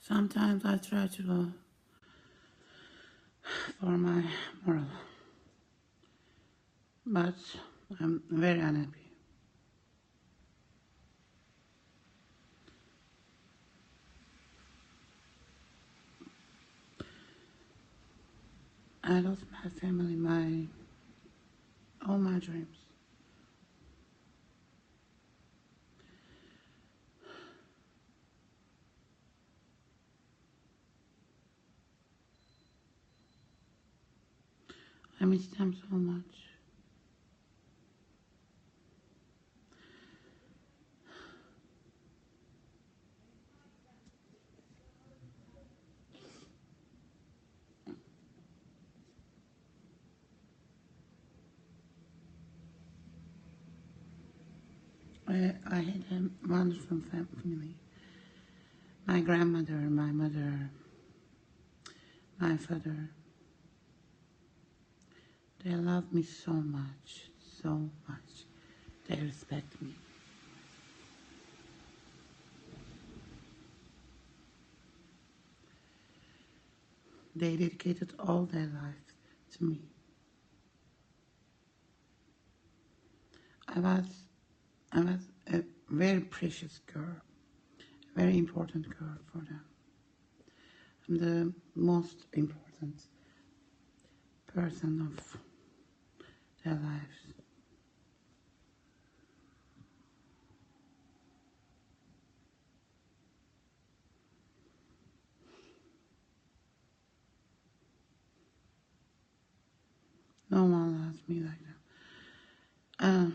Sometimes I try to go for my moral, but I'm very unhappy. I lost my family, all my dreams. I miss them so much. I had a wonderful family. My grandmother, my mother, my father. They love me so much, so much. They respect me. They dedicated all their life to me. I was, I was a very precious girl, a very important girl for them. I'm the most important person of their lives. No one loves me like that.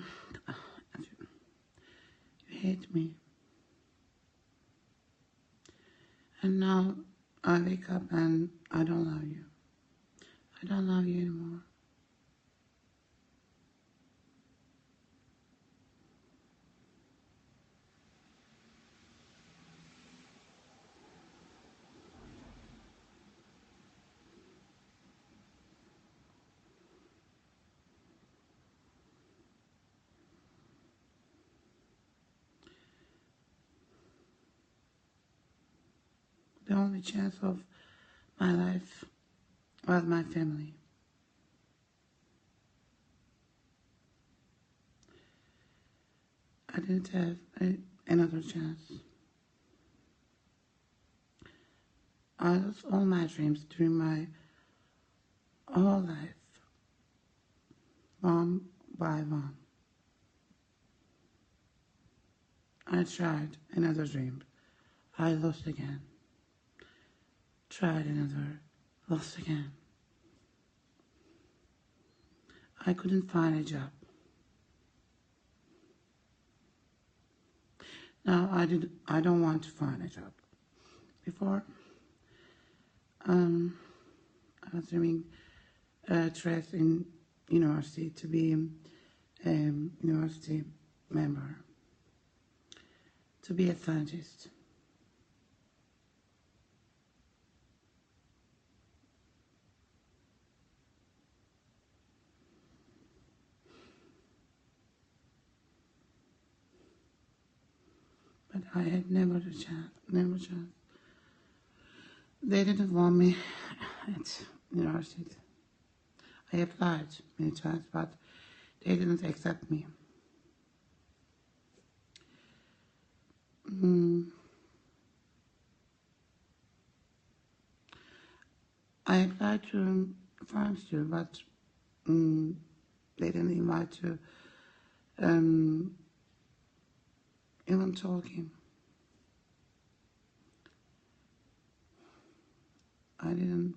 You hate me. And now I wake up and I don't love you. I don't love you anymore. The only chance of my life was my family. I didn't have another chance. I lost all my dreams during my whole life, one by one. I tried another dream. I lost again. Tried another, lost again. I couldn't find a job. Now I don't want to find a job. Before, I was dreaming track in university to be a university member, to be a scientist. But I had never a chance, never a chance. They didn't want me at university. I applied many times, but they didn't accept me. I applied to France too, but they didn't invite to even talking. I didn't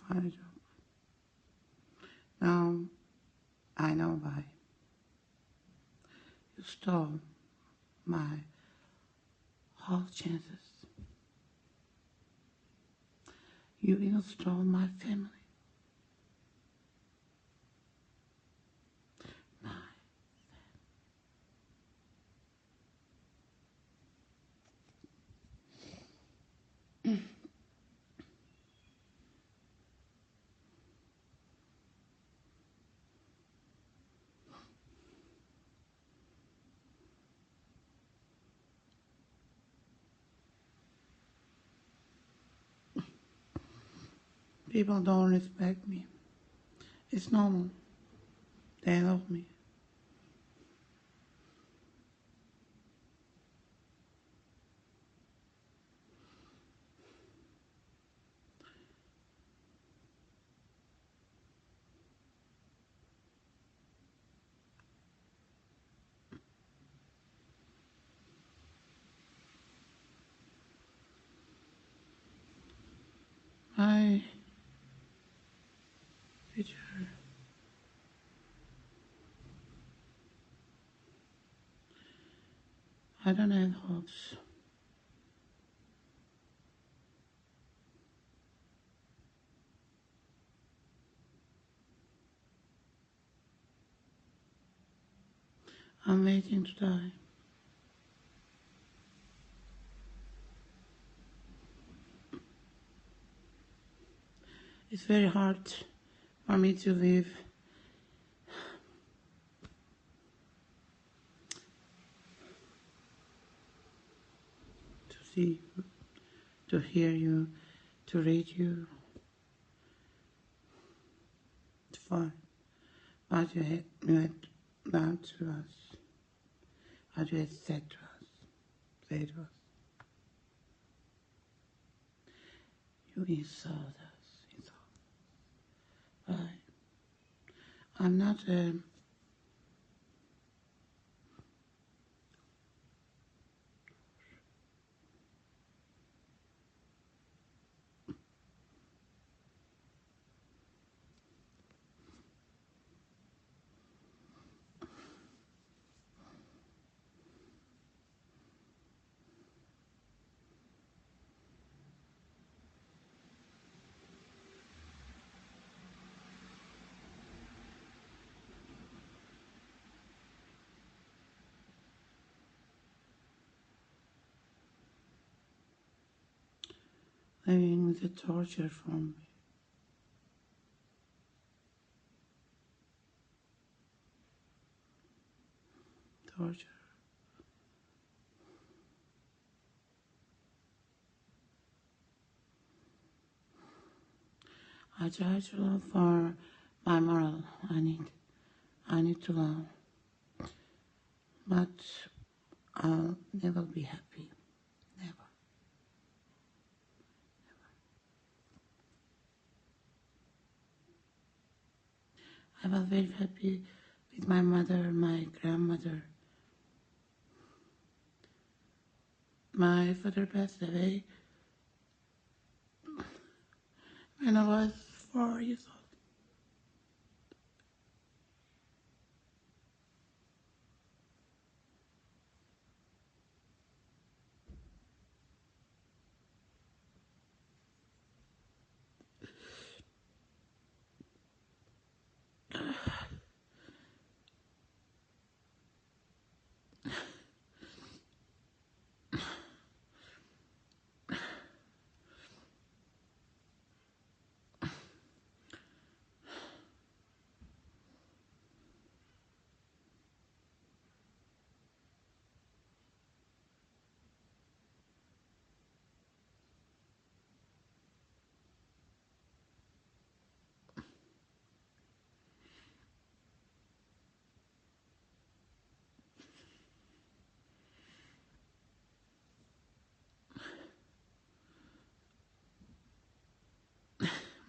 find a job. Now I know why. You stole my whole chances. You even stole my family. My People don't respect me. It's normal. They love me. My teacher, I don't have hopes. I'm waiting to die. It's very hard for me to live. To see you, to hear you, to read you, to find what you had done to us, what you had said to us, say to us. You insult us, but I'm not living with the torture from me. Torture. I try to love for my moral. I need to love, but I'll never be happy. Never. I was very happy with my mother, my grandmother. My father passed away when I was 4 years old.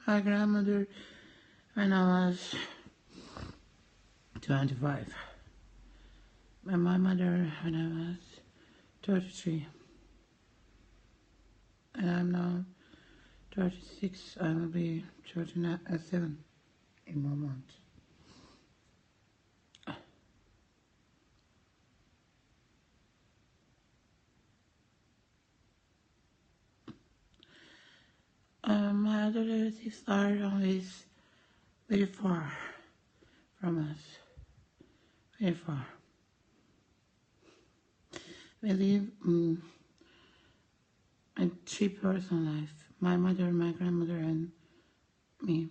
My grandmother when I was 25. And my mother when I was 33. And I'm now 36. I will be 37 in 1 month. My other relatives are always very far from us. Very far. We live a 3-person life. My mother, my grandmother, and me.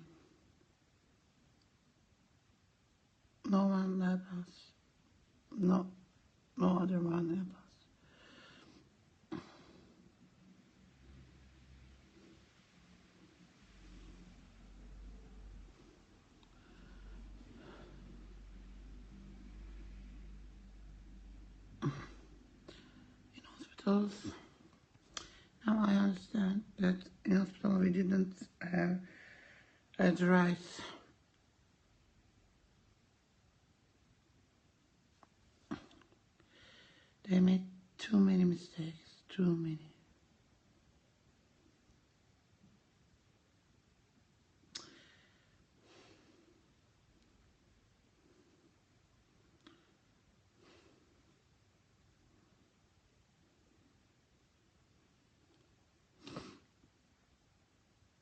No one left us. No other one left us. hospitals, now I understand that in hospital we didn't have the rights. They made too many mistakes, too many.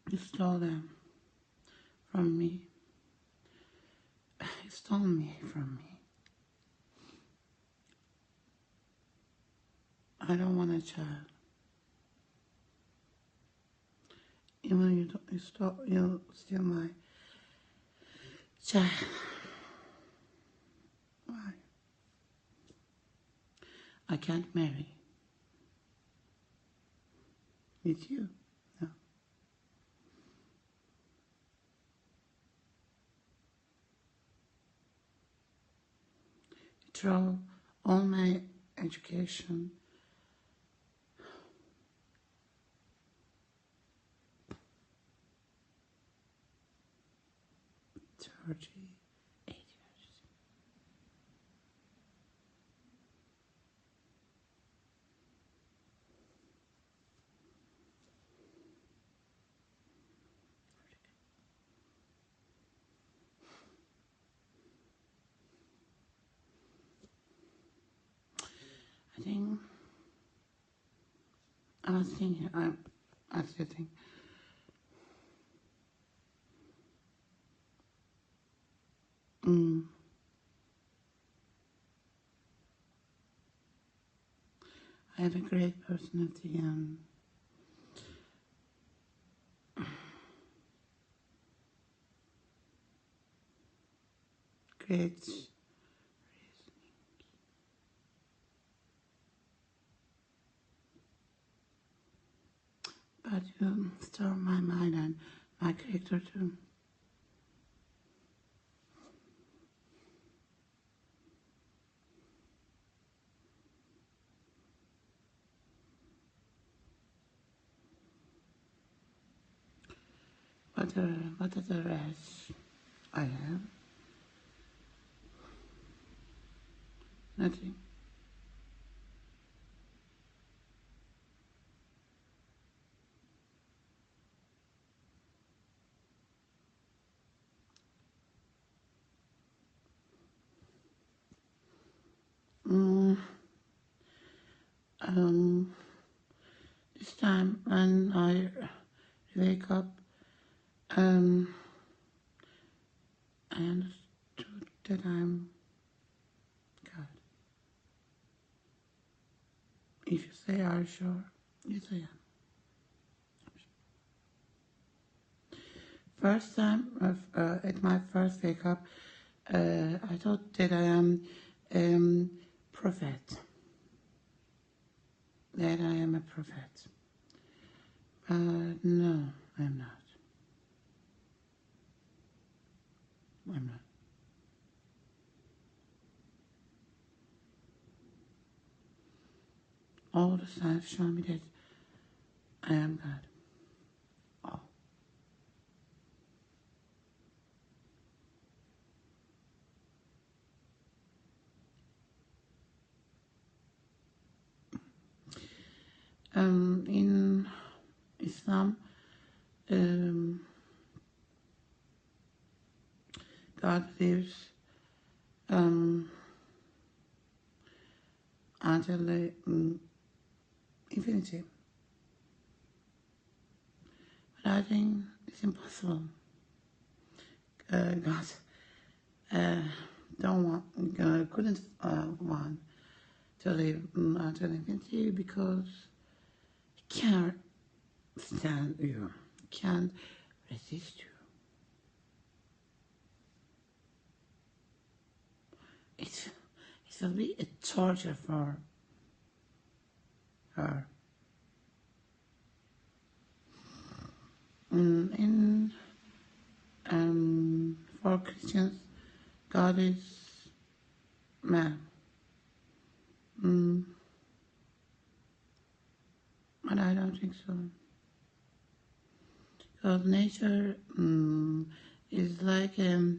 You stole them from me. You stole me from me. I don't want a child. Even you steal my child. Why? I can't marry with you. No. You throw all my education. Georgie. 8 years. I was thinking, I still think, I have a great personality and great reasoning. But you stole my mind and my character too. What other rest I have? Nothing. This time when I wake up, I understood that I'm God. If you say, are you sure? Yes, I am. First time, at my first wake up, I thought that I am prophet. That I am a prophet. But no, I'm not. I'm not. All the signs show me that I am God. All. In Islam, God lives until the infinity. But I think it's impossible. God couldn't want to live until infinity because he can't stand you, he can't resist you. It will be a torture for her. For Christians, God is man. but I don't think so. Because nature is like a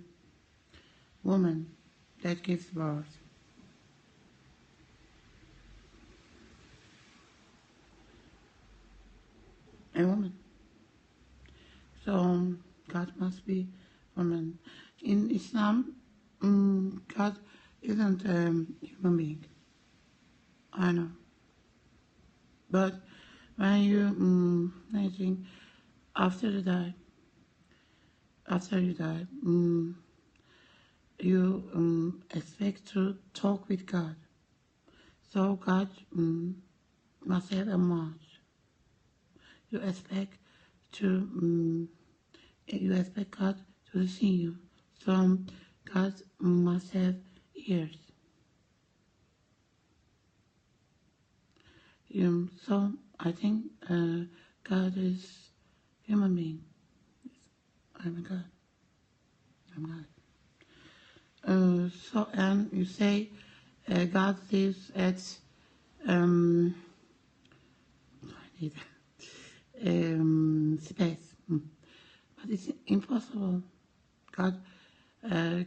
woman that gives birth. A woman. So God must be woman. In Islam, God isn't a human being. I know. But when you, I think, after you die, you expect to talk with God. So God must have a mouth. You expect God to listen you. So God must have ears. So I think God is human being. I'm a God. I'm God. So and you say God lives at I need space, but it's impossible. God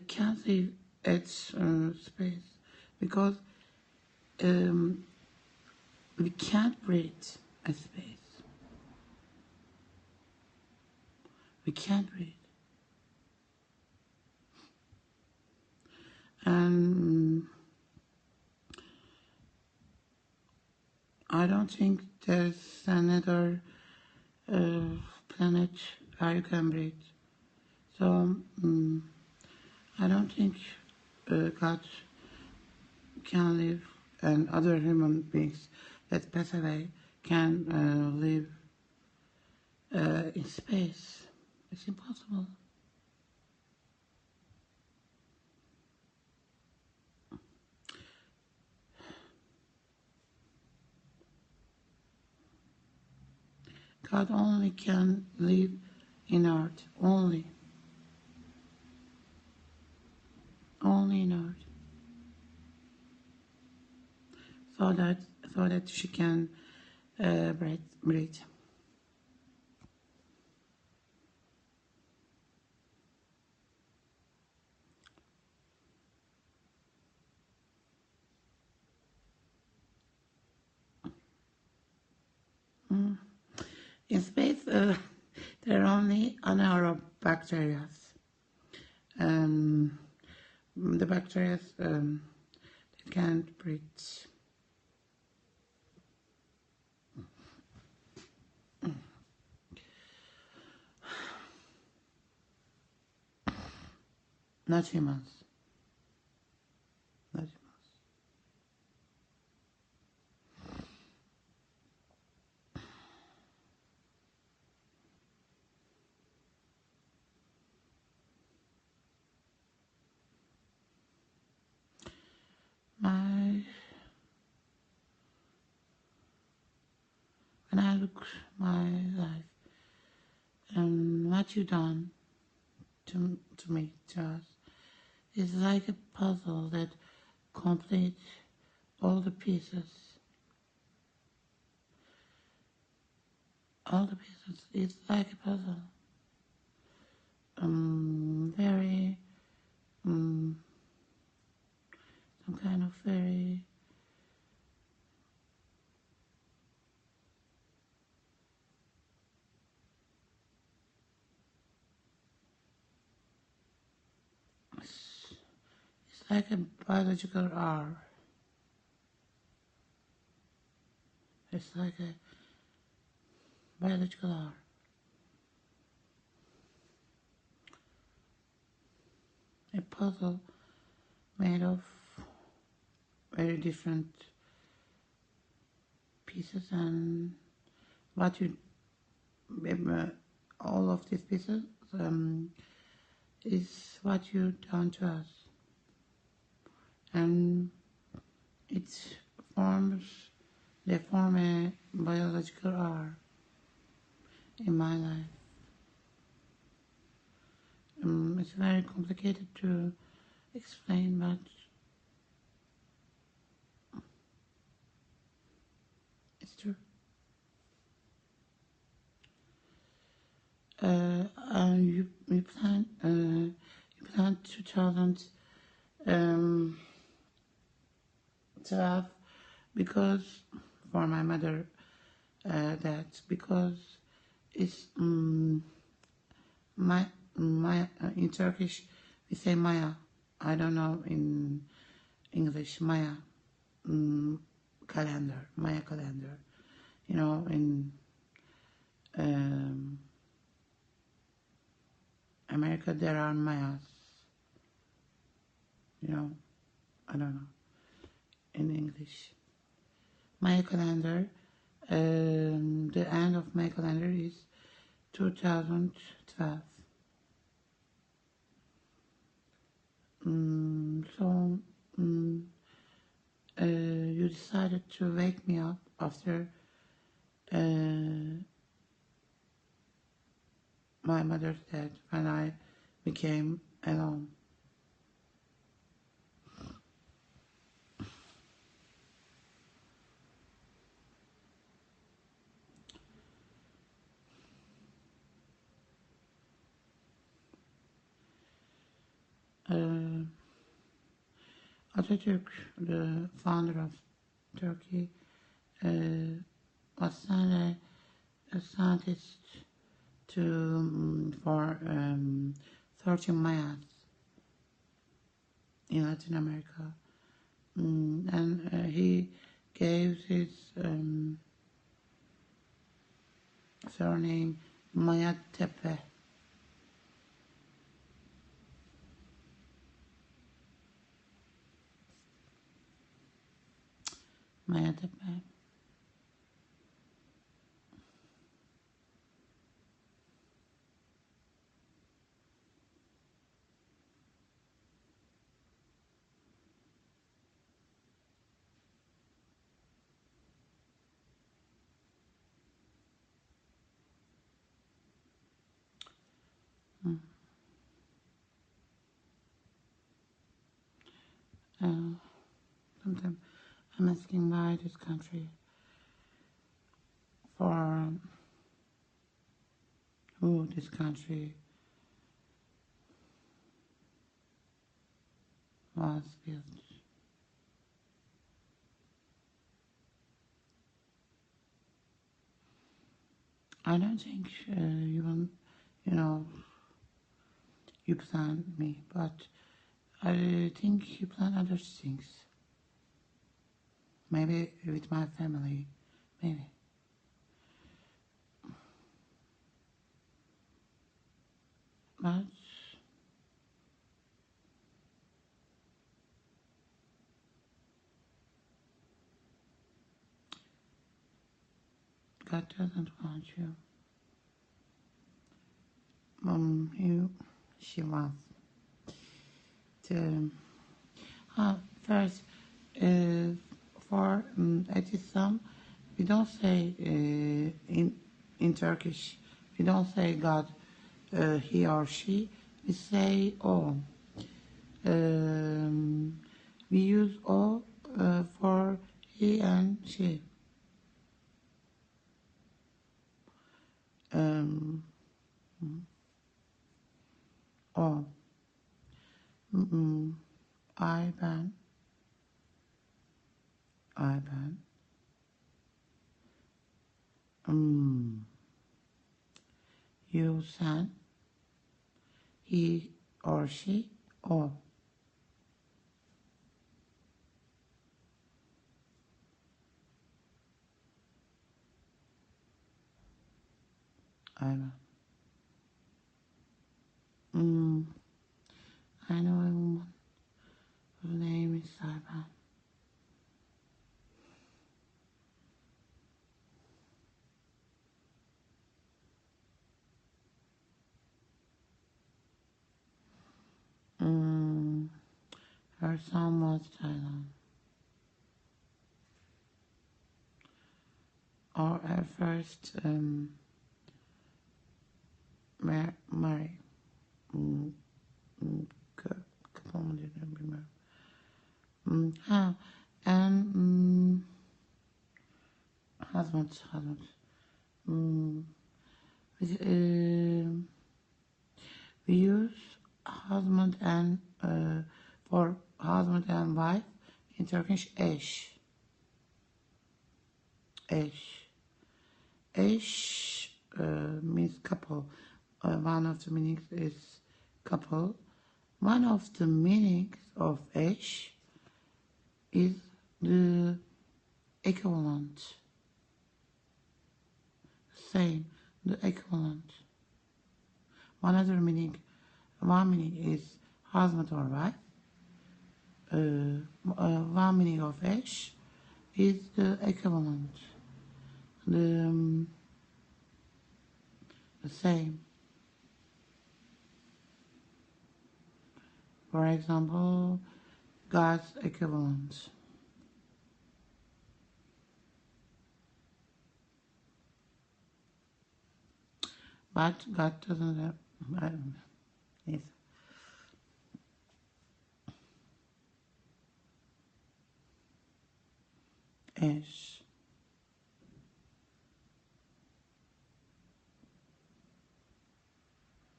can't live at space because we can't breathe at space. We can't breathe. And I don't think there's another planet where you can breathe. So I don't think God can live and other human beings that pass away can live in space. It's impossible. God only can live in earth, only in earth, so that she can breathe. In space, there are only anaerobic bacteria. The bacteria that can't breathe. Not humans. Not humans. When I look my life and what you done to me, to us, is like a puzzle that completes all the pieces. All the pieces. It's like a puzzle. Very, some kind of very it's like a biological R. It's like a biological R. A puzzle made of very different pieces, and what you all of these pieces is what you done to us, and it they form a biological R in my life. It's very complicated to explain, but it's true. You plan 2012 because for my mother that because it's my in Turkish we say Maya. I don't know in English Maya calendar, Maya calendar. You know in America there are Mayas. You know I don't know in English. Maya calendar. The end of my calendar is 2012. So you decided to wake me up after my mother's death when I became alone. Atatürk, the founder of Turkey, was sent a scientist for 13 Mayas in Latin America, and he gave his surname Maya Tepe. Maya Tepe. Sometimes I'm asking why this country for who this country was built. I don't think you plan me, but I think you plan other things. Maybe with my family, maybe. But God doesn't want you. She wants to. First, for atheism, we don't say in Turkish. We don't say God, he or she. We say O. We use O for he and she. O. I ben. I ben. You sen. He or she. O. I ben. I know a woman whose name is Saiban. Her son was Thailand. Or her first marry. Couple didn't remember. And husband. We use husband and for husband and wife in Turkish eş. Eş. Eş means couple. One of the meanings is couple. One of the meanings of eş is the equivalent. Same, the equivalent. One meaning is husband or wife. One meaning of eş is the equivalent, the same. For example, God's equivalent. But God doesn't have, I don't know. Yes. Eş.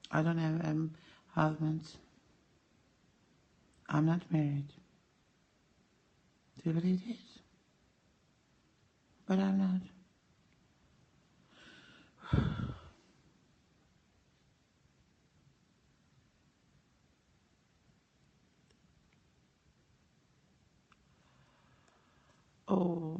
I don't have a husband. I'm not married. Do you believe this? But I'm not. Oh.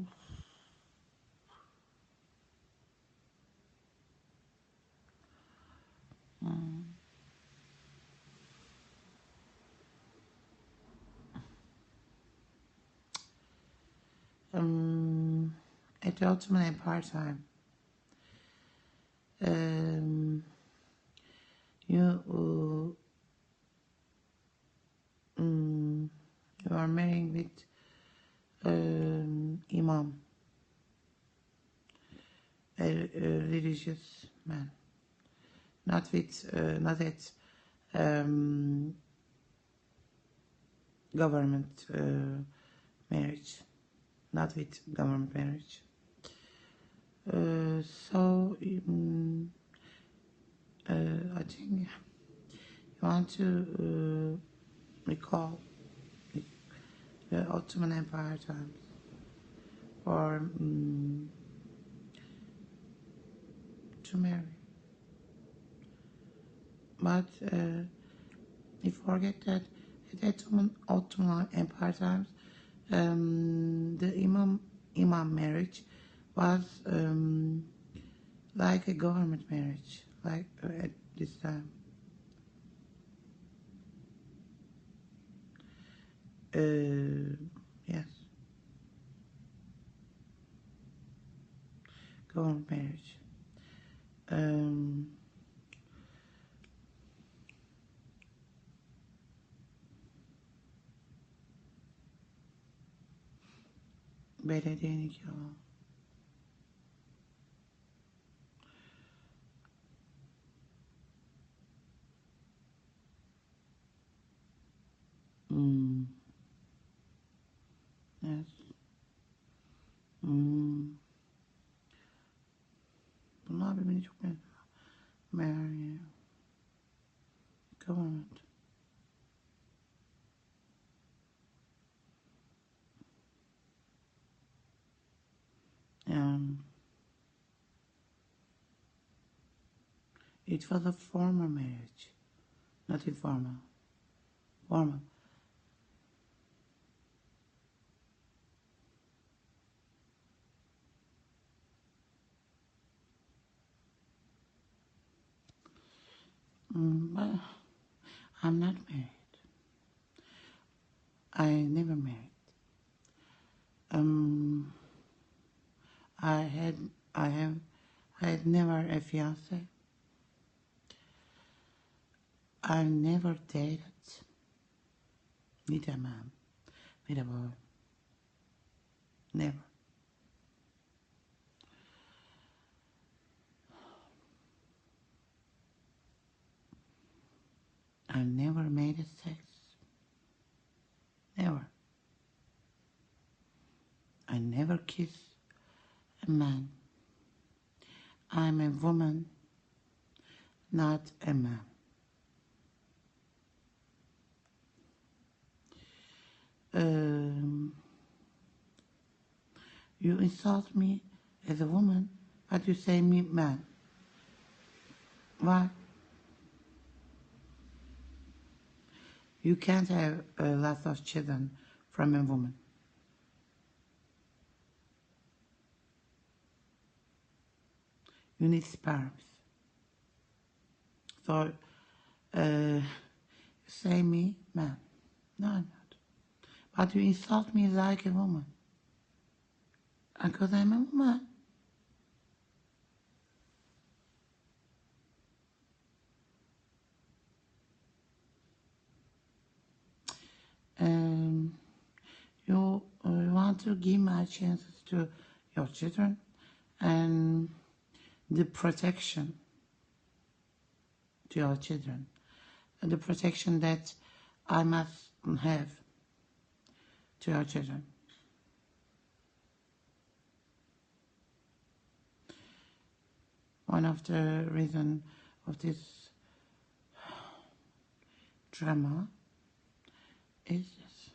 At the ultimate part-time. You are marrying with imam, a religious man, not at government marriage, not with government marriage. So I think you want to recall the Ottoman Empire times, or to marry. But you forget that at Ottoman Empire times, the imam marriage was like a government marriage, like at this time. Yes, government marriage. Belediye nikahı. Yes. Bunlar birbirini çok benziyor. Marry. Government. It was a formal marriage, not informal. Formal. But I'm not married. I never married. I had never a fiance. I never dated with a man, with a boy. Never. I never made a sex. Never. I never kissed a man. I'm a woman not a man. You insult me as a woman, but you say me man. Why? You can't have lots of children from a woman. You need sperms. So, you say me man. No, I'm not. But you insult me like a woman. Because I'm a woman. You want to give my chances to your children and the protection to your children, and the protection that I must have to your children. One of the reasons of this drama is this.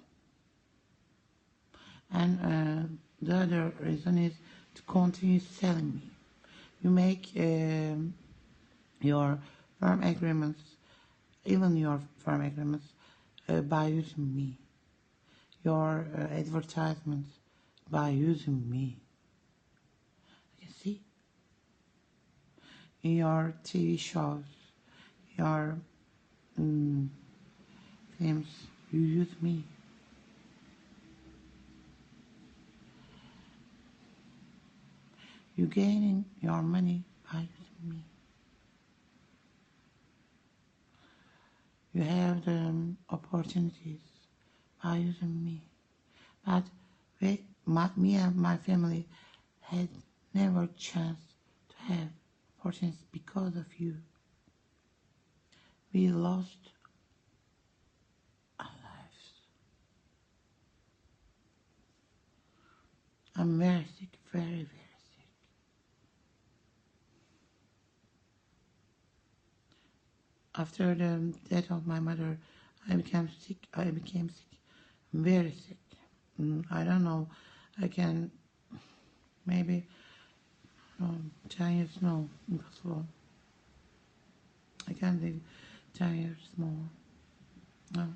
And the other reason is to continue selling me. You make your firm agreements, even your firm agreements, by using me. Your advertisements by using me. You see? In your TV shows, your films, you use me. You're gaining your money by using me. You have the opportunities by using me. But me and my family had never chance to have opportunities because of you. We lost our lives. I'm very sick, very, very sick. After the death of my mother, I became sick. I'm very sick. I don't know. I can maybe 10 years, no, impossible. I can't live 10 years more. No.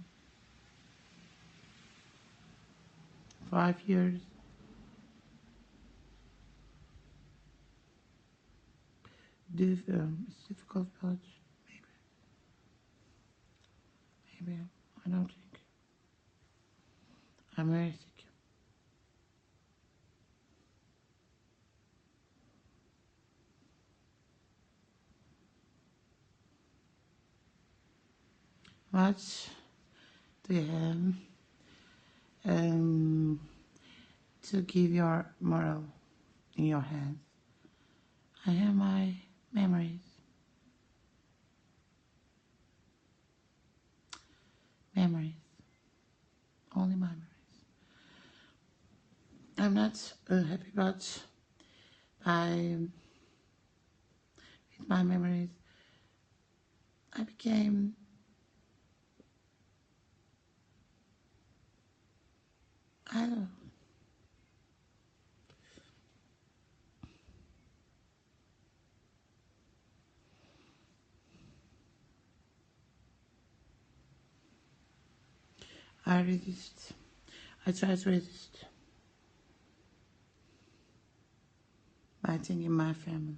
5 years. It's difficult, but maybe I don't think. I'm very sick. What do you have to give your moral in your hands? I have my memories. Memories. Only memories. I'm not happy, but with my memories, I became I don't know. I resist. I try to resist by thinking my family.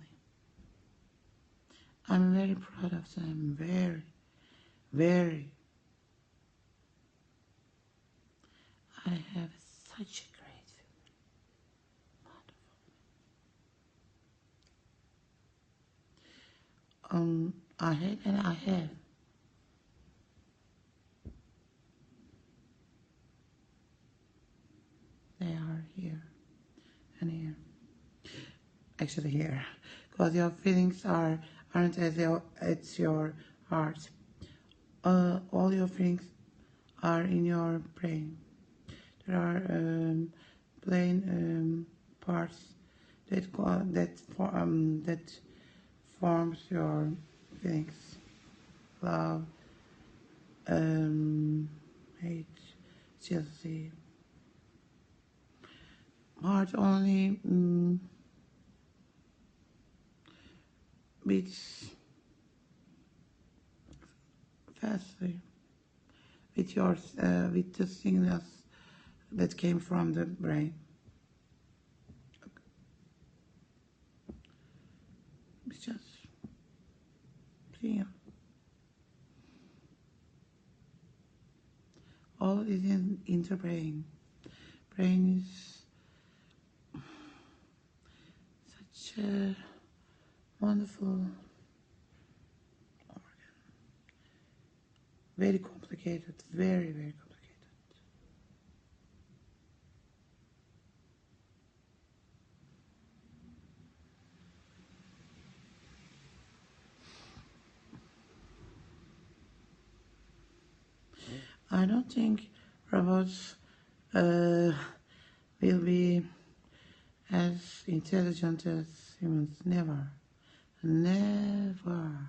I'm very proud of them. Very, very. I have such a great family. Wonderful. I had and I have. They are here and here. Actually here. Because your feelings aren't it's your heart. All your feelings are in your brain. There are plain parts that forms your feelings, love, hate, jealousy. Heart only beats fastly with with the signals that came from the brain. It's just feel. All is in the brain. Brain is such a wonderful organ. Very complicated, very, very complicated. I don't think robots will be as intelligent as humans. Never. Never.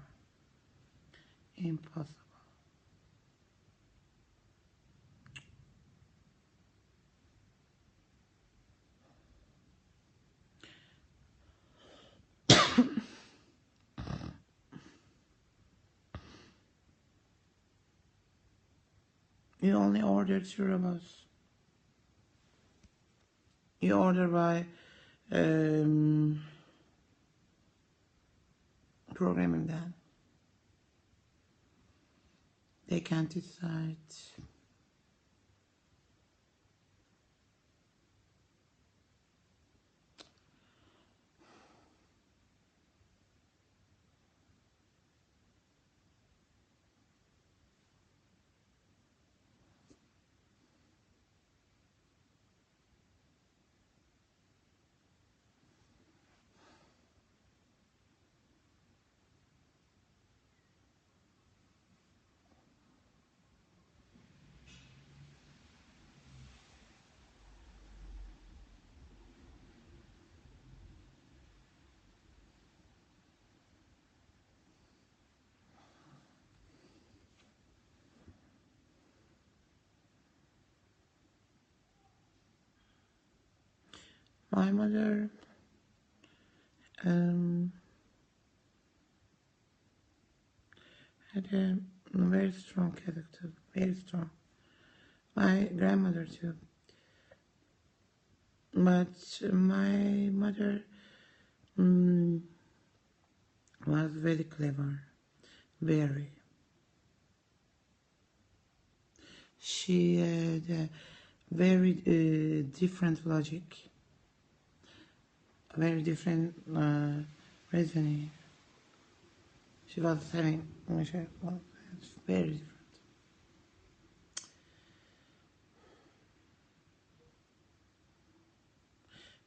Impossible. You only order two robots. You order by programming them. They can't decide. My mother had a very strong character, very strong. My grandmother too. But my mother was very clever, very. She had a very different logic, very different reasoning. She was having, well, it's very different.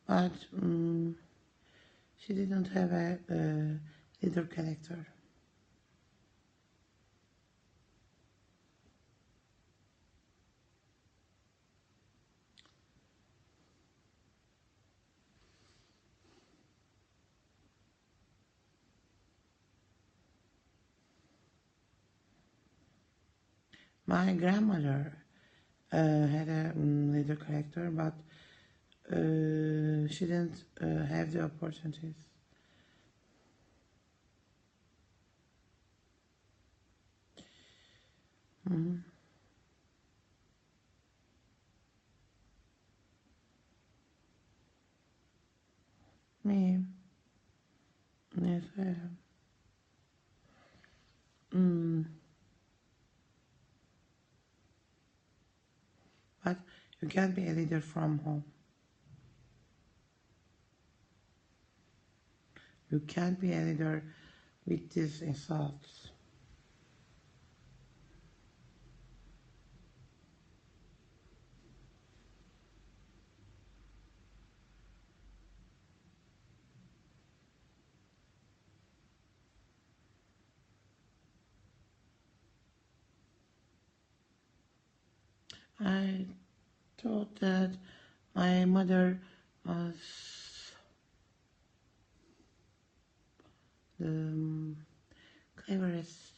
But she didn't have a leader character. My grandmother had a leader character, but she didn't have the opportunities. Me, yes, I have. But you can't be a leader from home. You can't be a leader with these insults. I thought that my mother was the cleverest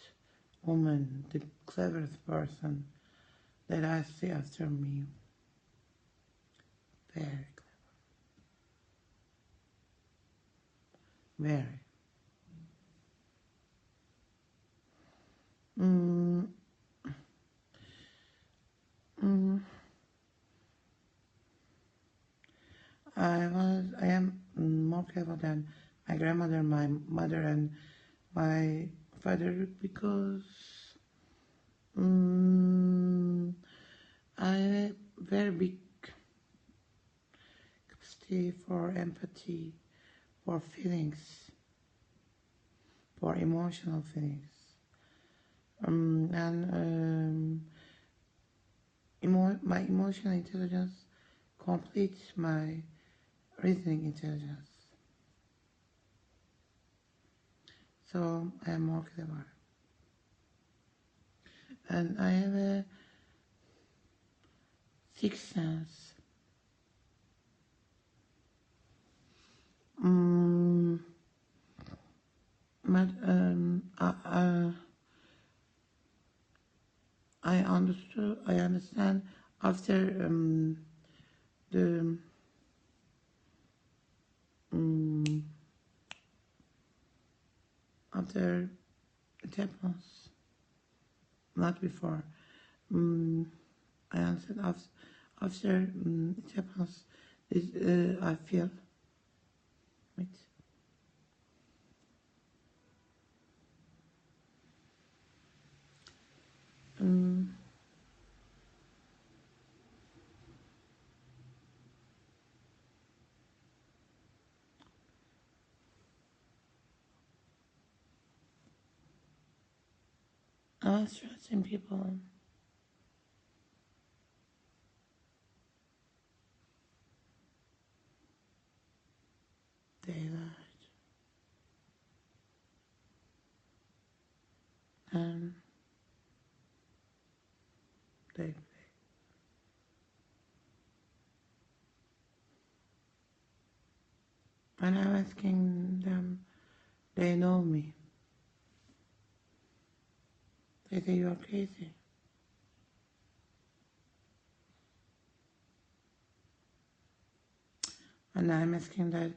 woman, the cleverest person that I see after me. Very clever. Very. Mm, mm, I am more clever than my grandmother, my mother, and my father because I have a very big capacity for empathy, for feelings, for emotional feelings, and my emotional intelligence completes my reasoning intelligence. So I am more clever. And I have a sixth sense. But I understand after the after it happens, not before. I understand after it happens, I feel it. I was trusting people. They lied. And they played. When I'm asking them, they know me. They say you're crazy. And I'm asking that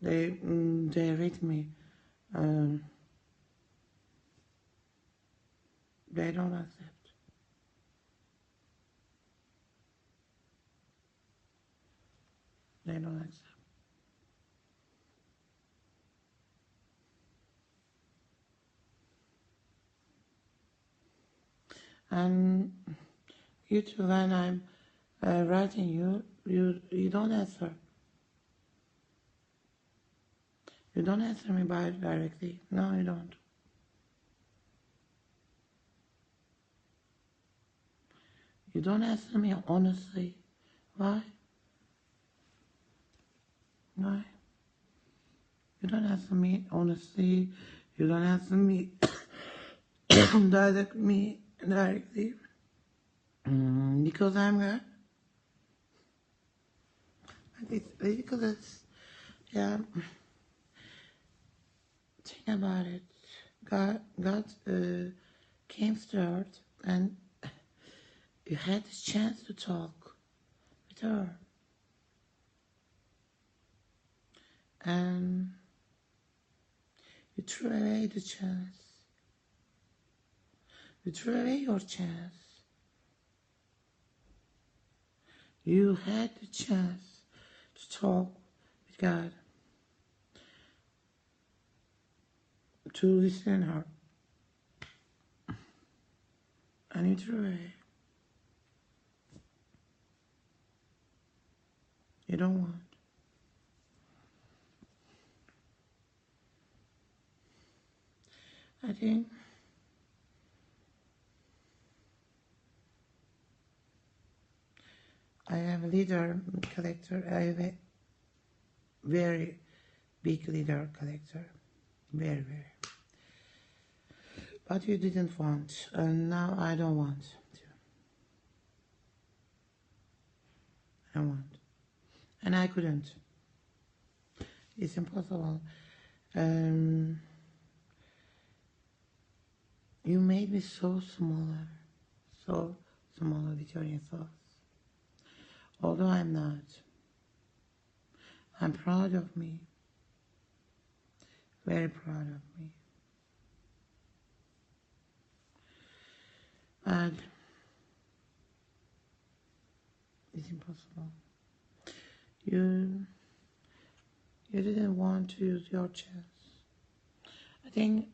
they read me. They don't accept. They don't accept. And you too, when I'm writing you don't answer. You don't answer me directly. No, you don't. You don't answer me honestly. Why? Why? You don't answer me honestly. You don't answer me directly. Because I'm God. It's ridiculous. Yeah. Think about it. God came to earth and you had the chance to talk with her. And you threw away the chance. You threw away your chance. You had the chance to talk with God, to listen to her. And you threw away. You don't want. I think I have a leader collector. I have a very big leader collector. Very, very. But you didn't want, and now I don't want to. I want. And I couldn't. It's impossible. You made me so smaller with your thoughts. Although I'm not, I'm proud of me, very proud of me. And it's impossible. You didn't want to use your chest. I think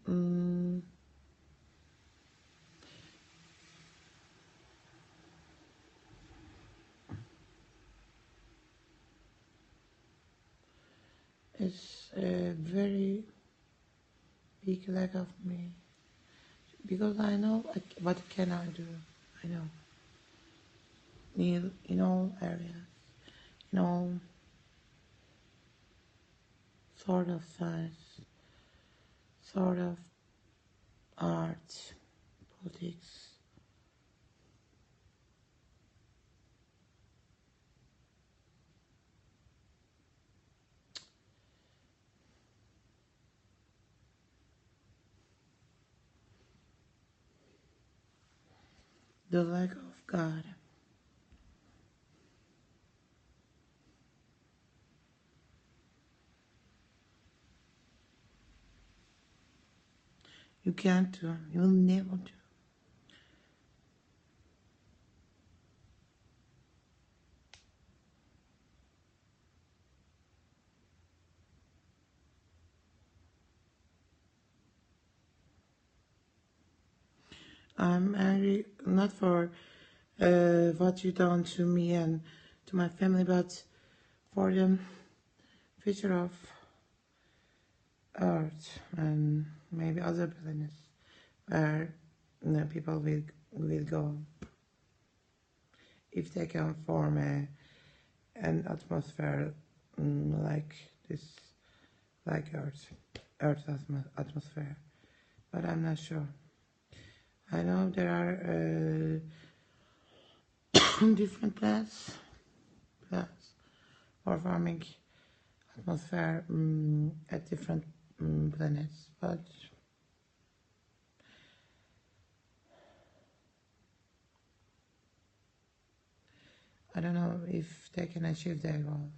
it's a very big lack of me, because I know what can I do. I know in all areas, in all sort of science, sort of art, politics. The lack of God. You can't do. You will never do. I'm angry not for what you done to me and to my family, but for the future of Earth and maybe other planets where people will go if they can form an atmosphere like this, like Earth's atmosphere. But I'm not sure. I know there are different plants for forming atmosphere at different planets, but I don't know if they can achieve their goals.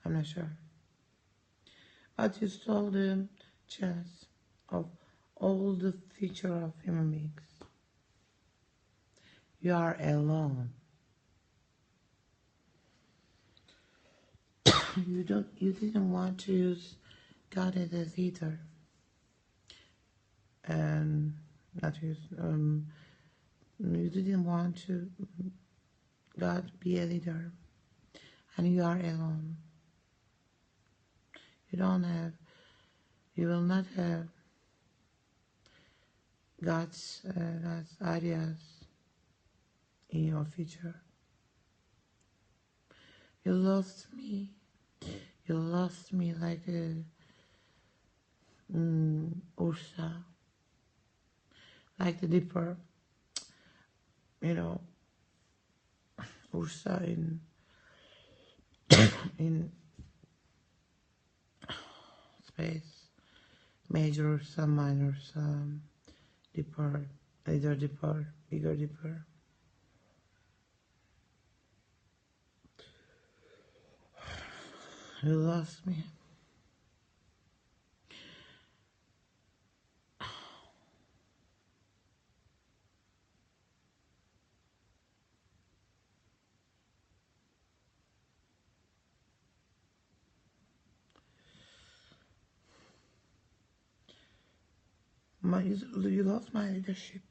I'm not sure. But you stole the chance of all the future of human beings. You are alone. You didn't want to use God as a leader, and not use you didn't want to God be a leader, and you are alone. You will not have God's ideas in your future. You lost me. You lost me like a Ursa, like the Dipper, Ursa in space, major Ursa, minor Ursa, Dipper, little Dipper, bigger Dipper. You lost me. You lost my leadership.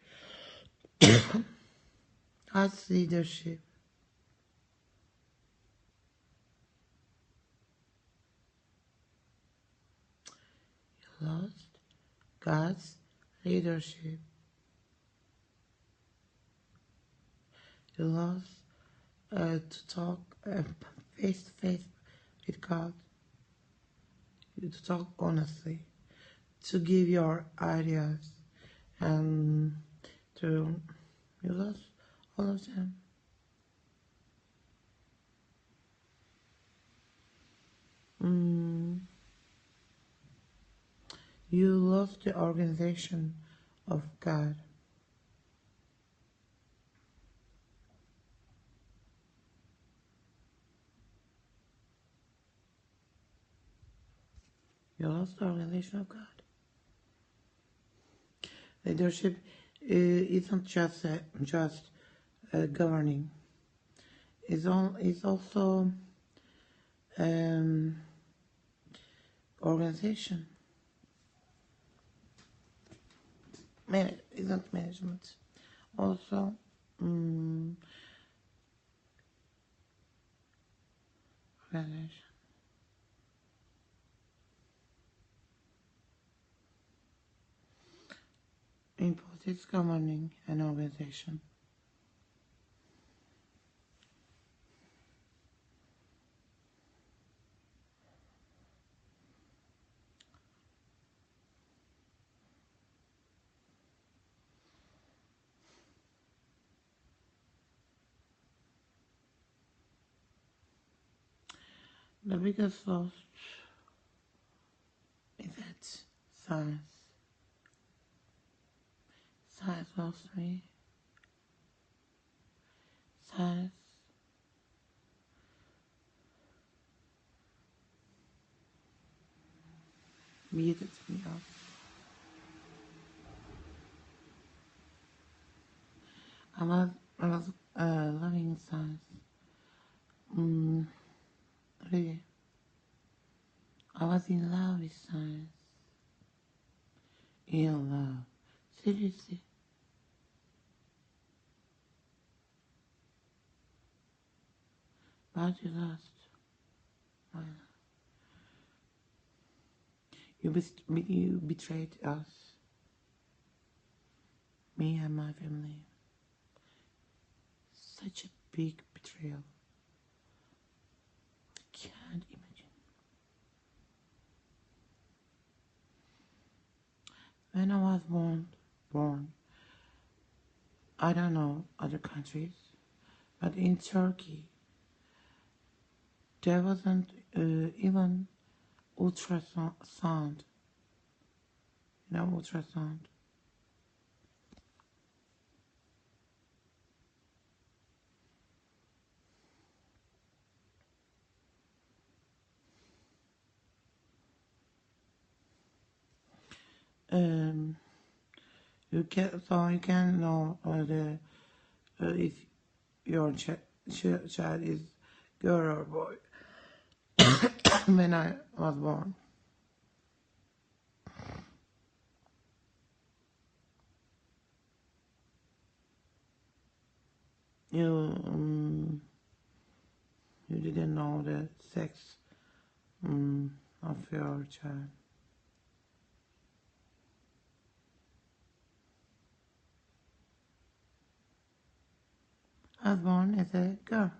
God's leadership. You lost God's leadership. You lost to talk face to face with God. To talk honestly, to give your ideas and to you lost all of them. You lost the organization of God. You lost the organization of God. Leadership isn't just governing. It's also organization. Isn't management. Also, organization. In politics, governing an organization. The biggest loss is that science. Science lost me. Science muted me up. I was loving science. Really. I was in love with science. In love. Seriously. But you lost my love. You betrayed us. Me and my family. Such a big betrayal. I can't imagine. When I was born, I don't know other countries, but in Turkey, there wasn't even ultrasound. You know, ultrasound. You can know if your child is girl or boy when I was born. You didn't know the sex of your child. I was born as a girl.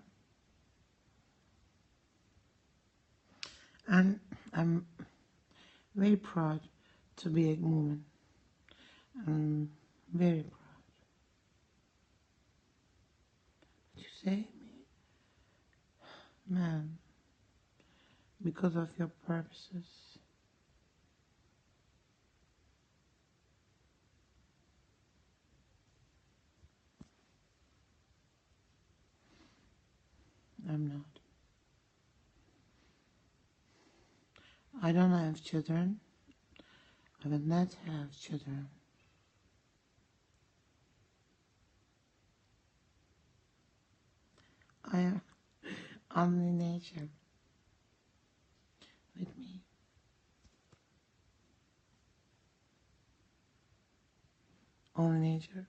And I'm very proud to be a woman. I'm very proud. What you say me? Man, because of your purposes. I'm not. I don't have children. I will not have children. I am only nature with me. Only nature.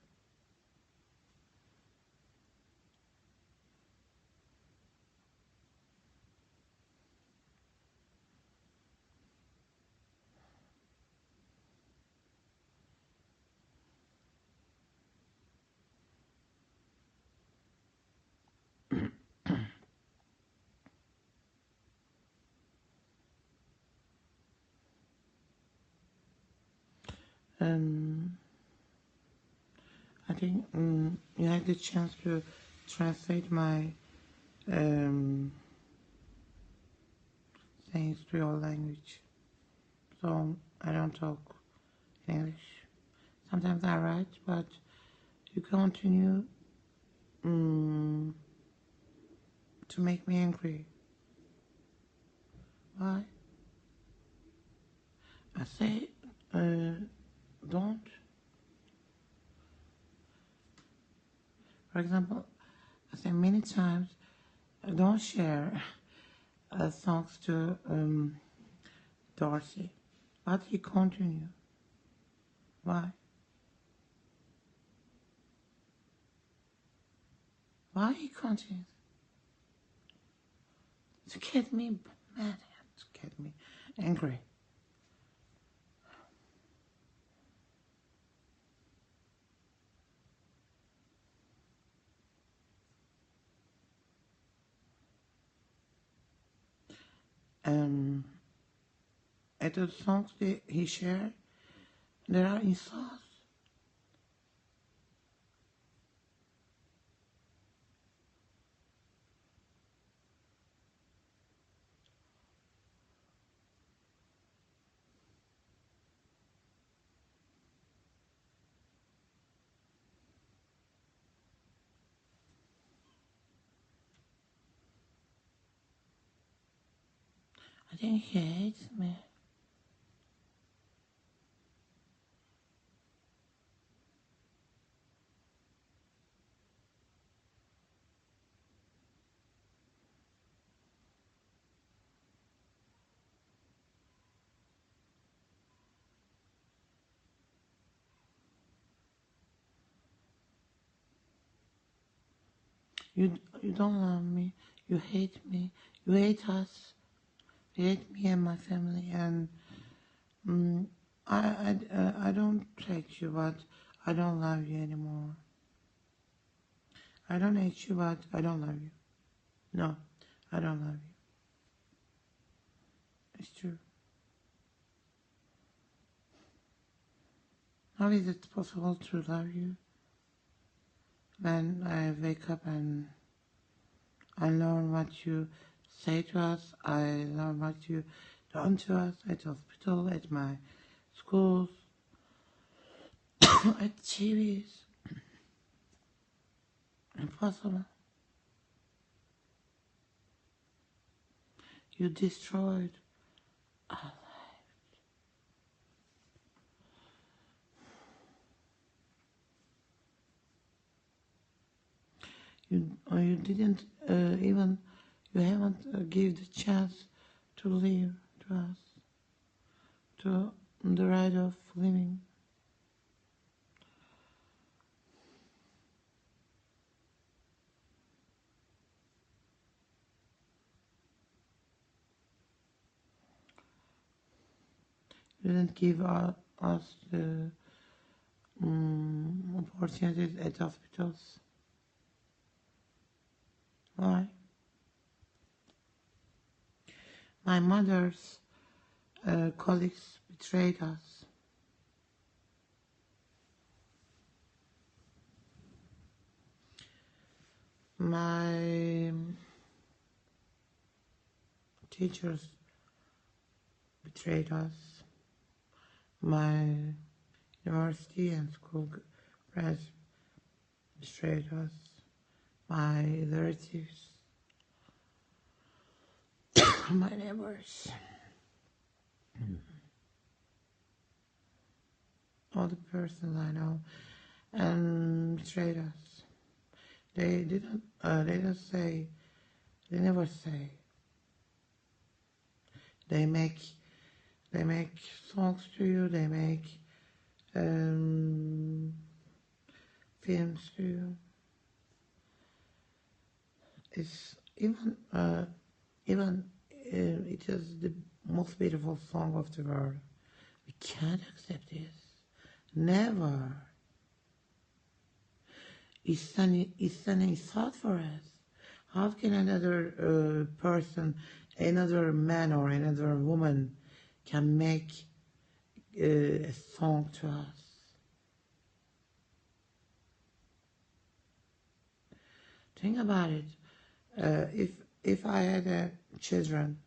I think you had the chance to translate my things to your language. So I don't talk English. Sometimes I write, but you continue to make me angry. Why? I say, don't. For example, I say many times, don't share songs to Darcy, but he continue. Why? Why he continues? To get me mad, to get me angry. At the songs that he shared, there are insults. I think he hates me. You don't love me. You hate me. You hate us. You hate me and my family. And I don't hate you, but I don't love you anymore. I don't hate you, but I don't love you. No, I don't love you. It's true. How is it possible to love you when I wake up and I learn what you say to us, I learn what you done to us at the hospital, at my schools, at TVs? Impossible. You destroyed our lives. You didn't even, you haven't give the chance to live to us, to the right of living. You didn't give us the opportunities at hospitals. Why? My mother's colleagues betrayed us. My teachers betrayed us. My university and school friends betrayed us. My relatives, my neighbors, all the persons I know, and betrayed us. They didn't. They don't say. They never say. They make songs to you. They make films to you. It's even it is the most beautiful song of the world. We can't accept this. Never. It's an insult for us. How can another person, another man or another woman can make a song to us? Think about it. If I had children,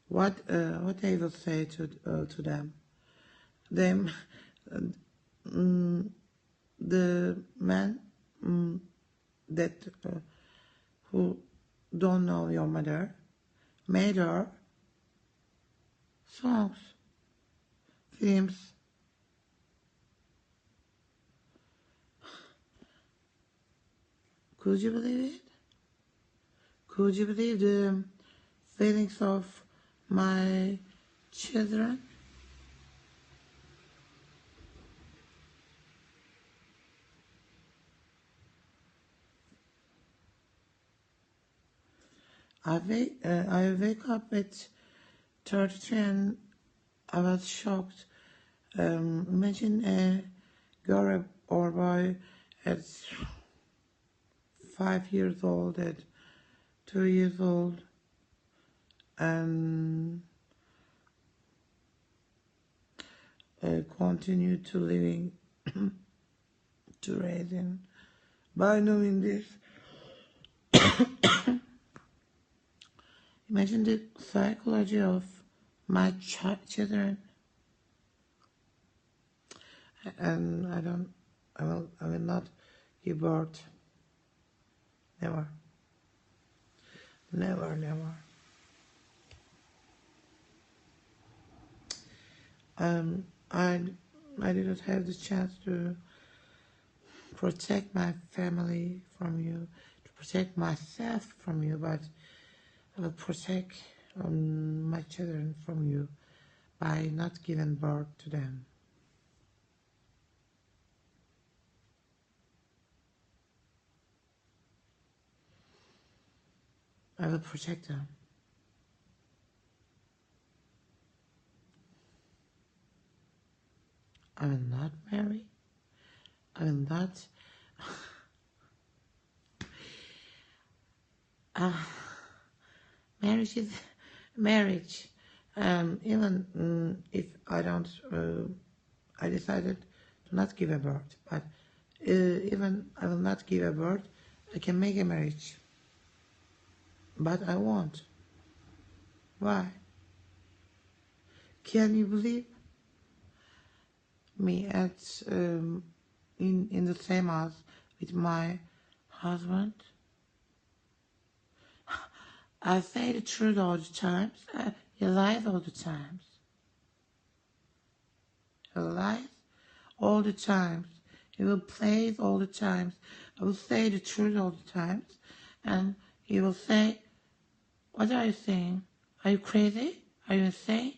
what they will say to them? Them, the men that who don't know your mother made her songs, films. Could you believe it? Could you believe the feelings of my children? I wake up at 33 and I was shocked. Imagine a girl or boy at 5 years old, at 2 years old, and continue to living to raising. By knowing this, imagine the psychology of my children, and I will not give birth. Never. Never, never. I didn't have the chance to protect my family from you, to protect myself from you, but I will protect my children from you by not giving birth to them. I will protect them. I will not marry. I will not. Marriage is marriage. Even if I don't, I decided to not give a birth. But even I will not give a birth, I can make a marriage. But I won't. Why? Can you believe me at in the same house with my husband? I say the truth all the times. He lies all the times. He lies all the times. He will play it all the times. I will say the truth all the times, and he will say, "What are you saying? Are you crazy? Are you insane?"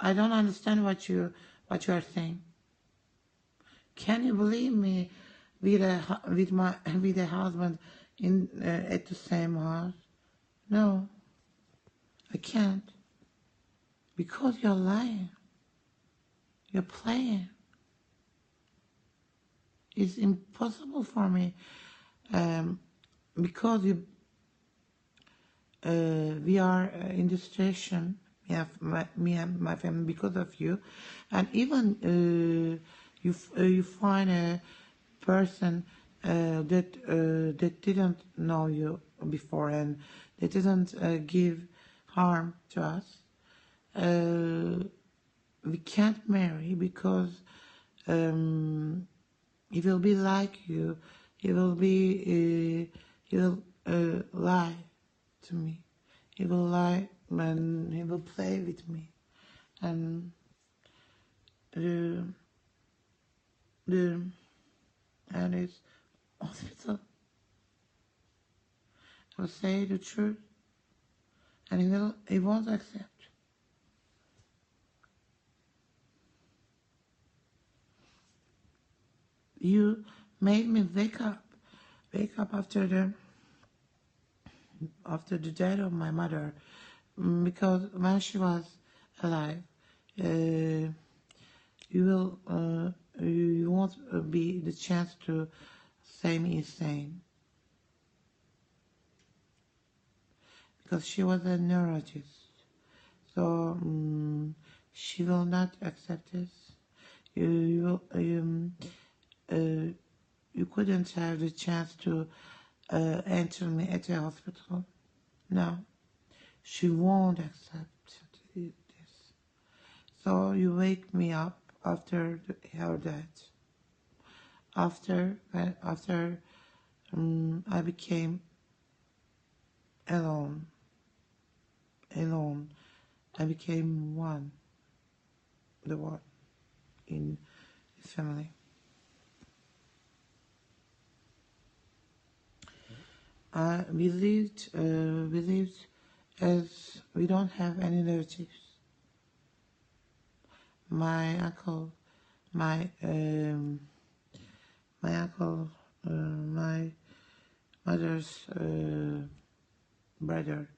I don't understand what you are saying. Can you believe me with a husband in at the same house? No, I can't. Because you're lying. You're playing. It's impossible for me because we are in this situation. Me and my family, because of you, and even you find a person that didn't know you before and they didn't give harm to us. We can't marry because he will be like you. He will lie to me. He will lie and he will play with me, and and it's hospital. I will say the truth, and he won't accept. You made me wake up after the death of my mother, because when she was alive, you won't be the chance to say me insane, because she was a neurologist, so she will not accept this. You couldn't have the chance to enter me at the hospital. No, she won't accept this. So you wake me up after her death. After I became alone. I became the one in his family. We lived as we don't have any relatives. My uncle, my mother's brother,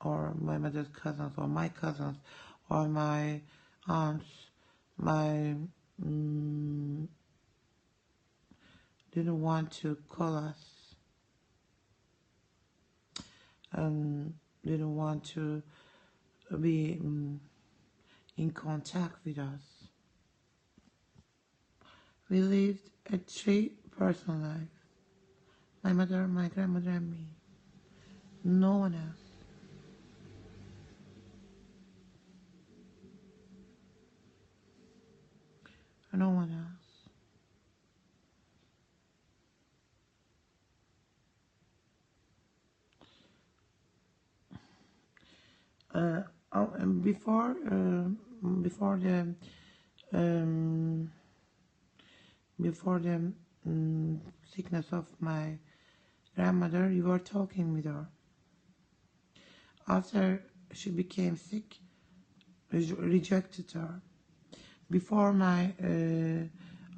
or my mother's cousins, or my cousins, or my aunts, my didn't want to call us, didn't want to be in contact with us. We lived a three-person life. My mother, my grandmother, and me. No one else. No one else. And before the sickness of my grandmother, you were talking with her. After she became sick, we rejected her. Before my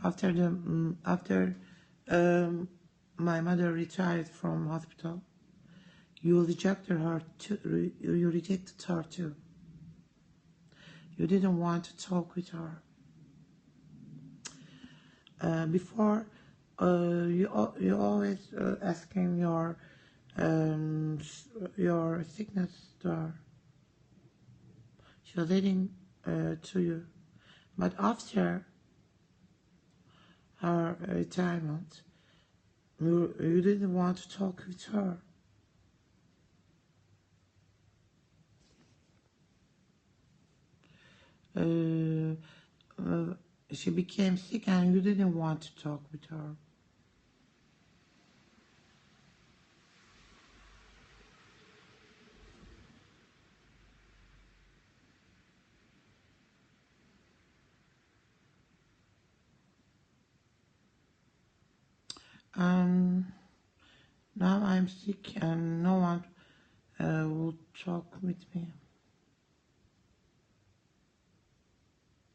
after my mother retired from hospital, you rejected her too. You rejected her too. You didn't want to talk with her. Before, you always asking your sickness to her. She was leading to you, but after her retirement, you didn't want to talk with her. She became sick and you didn't want to talk with her. Now I'm sick and no one will talk with me.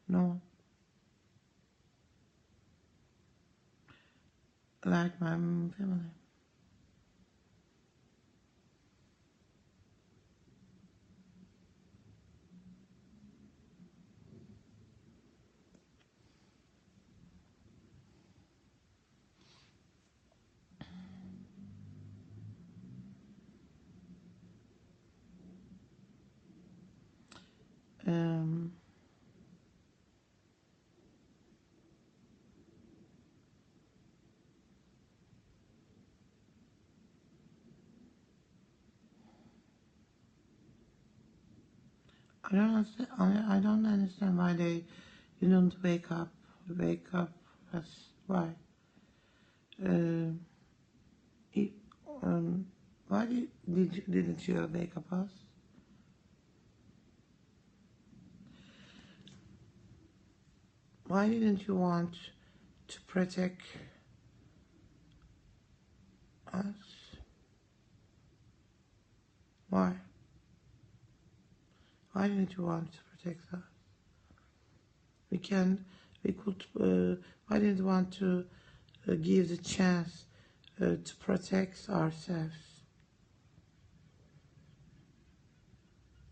No one. Like my family. I don't understand why they didn't wake up. Why? Why didn't you wake up us? Why didn't you want to protect us? Why? Why didn't you want to protect us? Why didn't you want to give the chance to protect ourselves?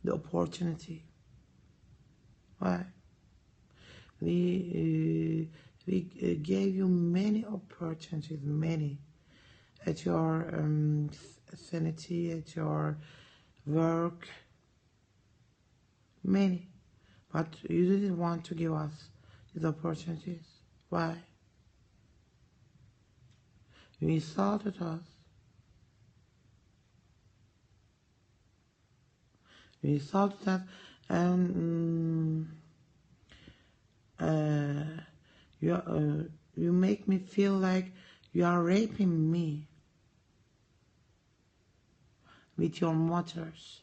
The opportunity. Why? We gave you many opportunities, many, at your sanity, at your work, many. But you didn't want to give us these opportunities. Why? You insulted us. You insulted us, and you make me feel like you are raping me with your motors.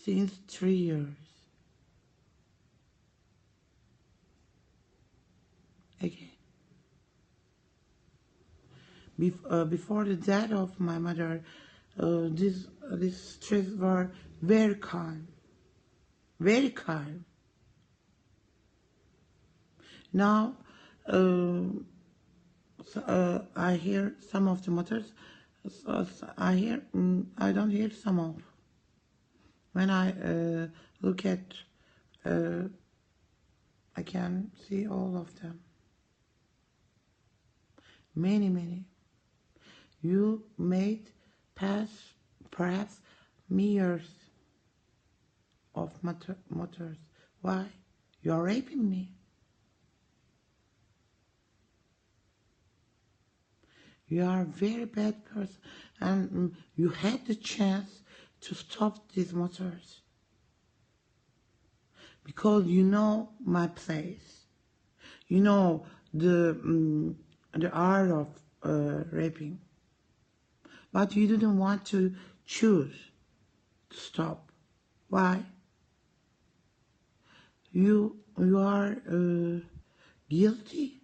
Since 3 years. Okay. Before the death of my mother, these streets were very calm. Very calm. Now, I hear some of the motors. I don't hear some of. When I look at, I can see all of them. Many. You made perhaps years of motors. Why? You are raping me. You are a very bad person, and you had the chance to stop these motors because you know my place. You know the art of raping, but you didn't want to choose to stop. Why? You are guilty.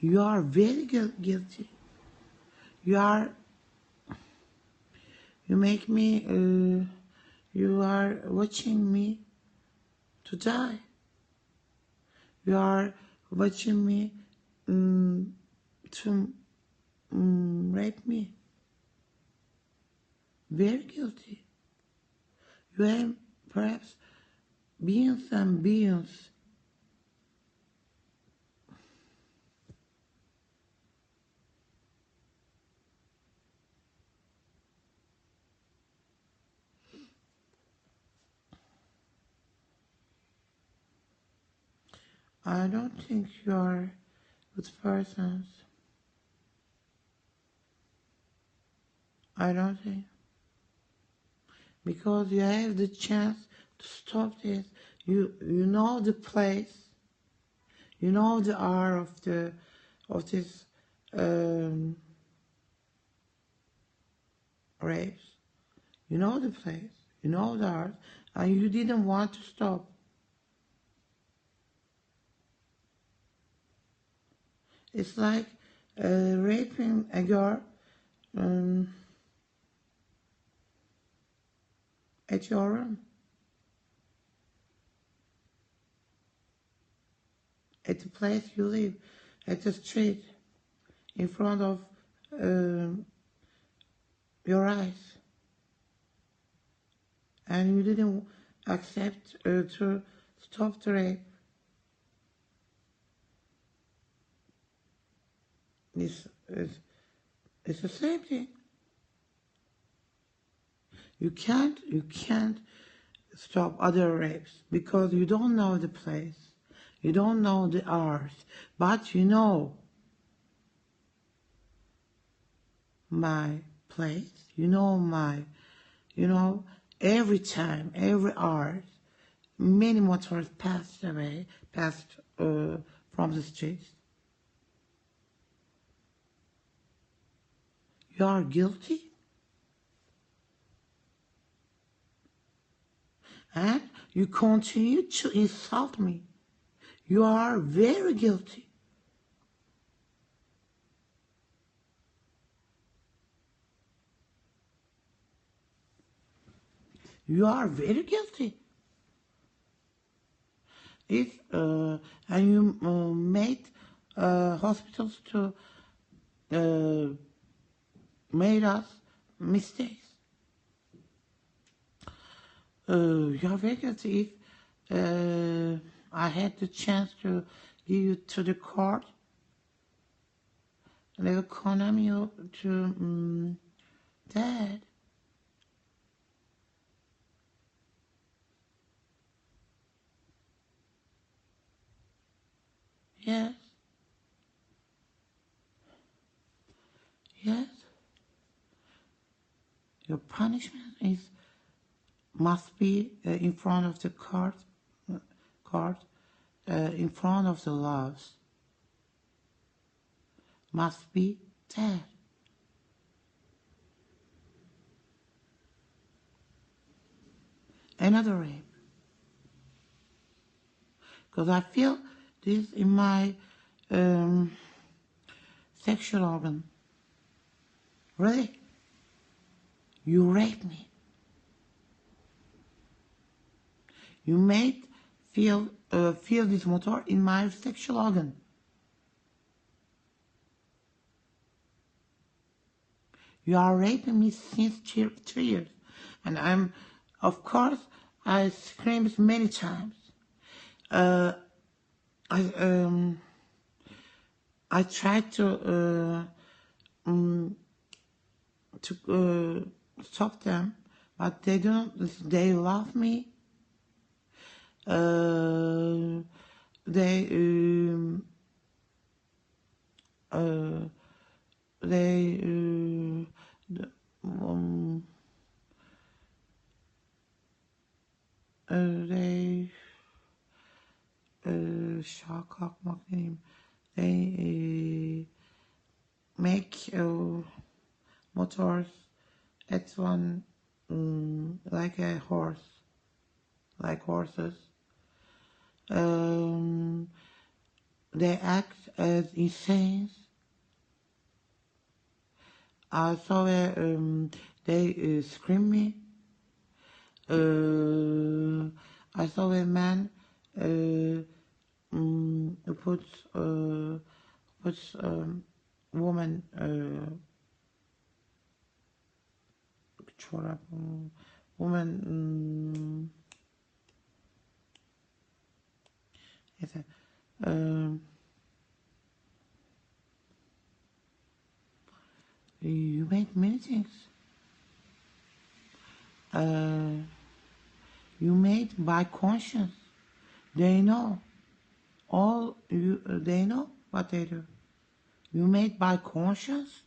You are very guilty. You make me, you are watching me to die. You are watching me to rape me. Very guilty. You have perhaps billions and billions. I don't think you are good persons. I don't think. Because you have the chance to stop this. You know the place. You know the art of this rapes. You know the place. You know the art, and you didn't want to stop. It's like raping a girl at your room, at the place you live, at the street, in front of your eyes, and you didn't accept to stop the rape. It's the same thing. You can't stop other rapes because you don't know the place. You don't know the art, but you know my place. You know every time, every art, many motors passed from the streets. You are guilty, and you continue to insult me. You are very guilty. You are very guilty. If and you made hospitals to made us mistakes. You are very guilty. If I had the chance to give you to the court, They will condemn you to death. Yes, yes. Your punishment must be in front of the court, in front of the laws. Must be death. Another rape. Because I feel this in my sexual organ. Really? You raped me. You made feel this motor in my sexual organ. You are raping me since 3 years. And of course, I screamed many times. I tried to stop them, but they don't. They love me. They şarkı kalkmak diyeyim. They make motors at one like a horse, like horses. They act as insane. I saw they scream me. I saw a man puts woman çorap woman neyse you make many things. You made by conscience. They know. They know what they do. You made by conscience.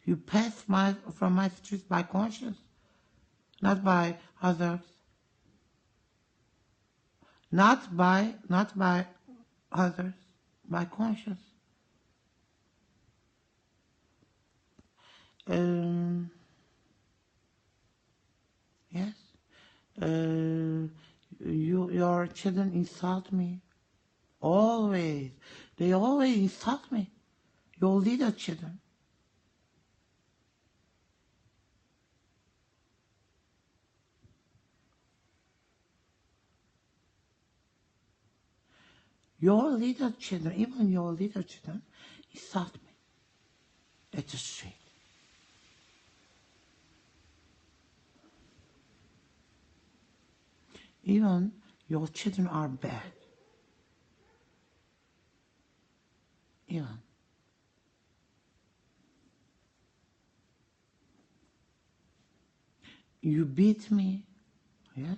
You pass from my streets by conscience, not by others. Not by others, by conscience. Yes. Your children insult me. Always. They always insult me. Your little children. Your little children, even your little children, insult me at the street. Even your children are bad. Even. You beat me, yes,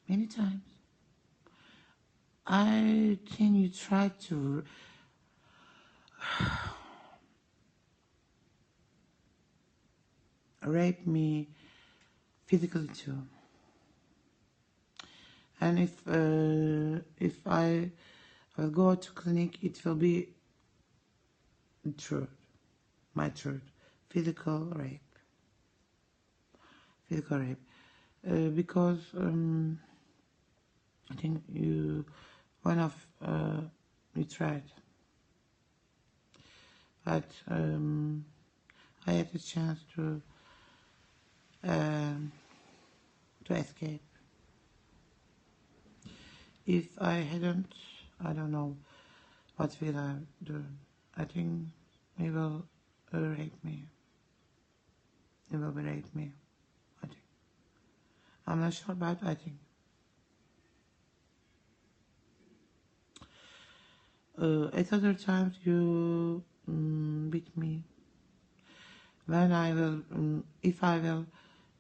many times. I think you tried to rape me physically too. And if I will go to clinic, it will be truth, my truth, physical rape, because I think you tried, but I had a chance to escape. If I hadn't, I don't know what will I do. I think he will rape me. He will rape me, I think. I'm not sure, but I think. At other times you beat me. When I will, if I will